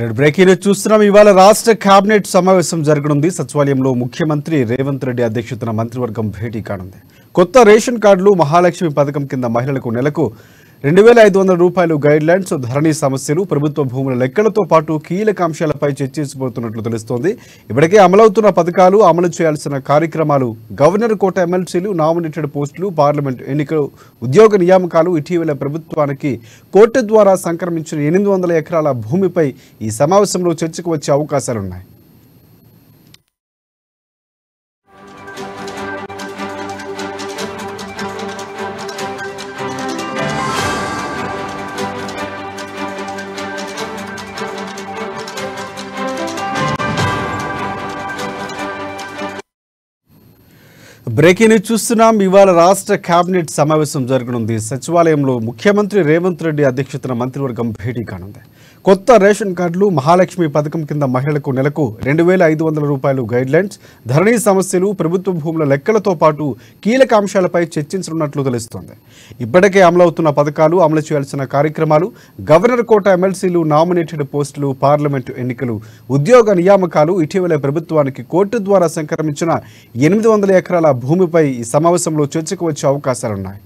Breaking news చూస్తున్నాం. ఇవాళ రాష్ట్ర కేబినెట్ సమావేశం జరగనుంది. సచివాలయంలో ముఖ్యమంత్రి రేవంత్ రెడ్డి అధ్యక్షతన మంత్రివర్గం భేటీ కానుంది. కొత్త రేషన్ కార్డులు, మహాలక్ష్మి పథకం కింద మహిళలకు నెలకు 2,500 రూపాయలు గైడ్ లైన్స్, ధరణి సమస్యలు, ప్రభుత్వ భూముల లెక్కలతో పాటు కీలక అంశాలపై చర్చించబోతున్నట్లు తెలుస్తోంది. ఇప్పటికే అమలవుతున్న పథకాలు, అమలు చేయాల్సిన కార్యక్రమాలు, గవర్నర్ కోట ఎమ్మెల్సీలు, నామినేటెడ్ పోస్టులు, పార్లమెంట్ ఎన్నికలు, ఉద్యోగ నియామకాలు, ఇటీవల ప్రభుత్వానికి కోర్టు ద్వారా సంక్రమించిన 800 ఎకరాల భూమిపై ఈ సమావేశంలో చర్చకు వచ్చే అవకాశాలున్నాయి. బ్రేకింగ్ న్యూస్ చూస్తున్నాం. ఇవాళ రాష్ట్ర కేబినెట్ సమావేశం జరగనుంది. సచివాలయంలో ముఖ్యమంత్రి రేవంత్ రెడ్డి అధ్యక్షతన మంత్రివర్గం భేటీ కానుంది. కొత్త రేషన్ కార్డులు, మహాలక్ష్మి పథకం కింద మహిళలకు నెలకు 2,500 రూపాయలు గైడ్ లైన్స్, ధరణి సమస్యలు, ప్రభుత్వ భూముల లెక్కలతో పాటు కీలక అంశాలపై చర్చించనున్నట్లు తెలుస్తోంది. ఇప్పటికే అమలవుతున్న పథకాలు, అమలు చేయాల్సిన కార్యక్రమాలు, గవర్నర్ కోట ఎమ్మెల్సీలు, నామినేటెడ్ పోస్టులు, పార్లమెంటు ఎన్నికలు, ఉద్యోగ నియామకాలు, ఇటీవల ప్రభుత్వానికి కోర్టు ద్వారా సంక్రమించిన 800 ఎకరాల భూమిపై ఈ సమావేశంలో చర్చకు వచ్చే అవకాశాలున్నాయి.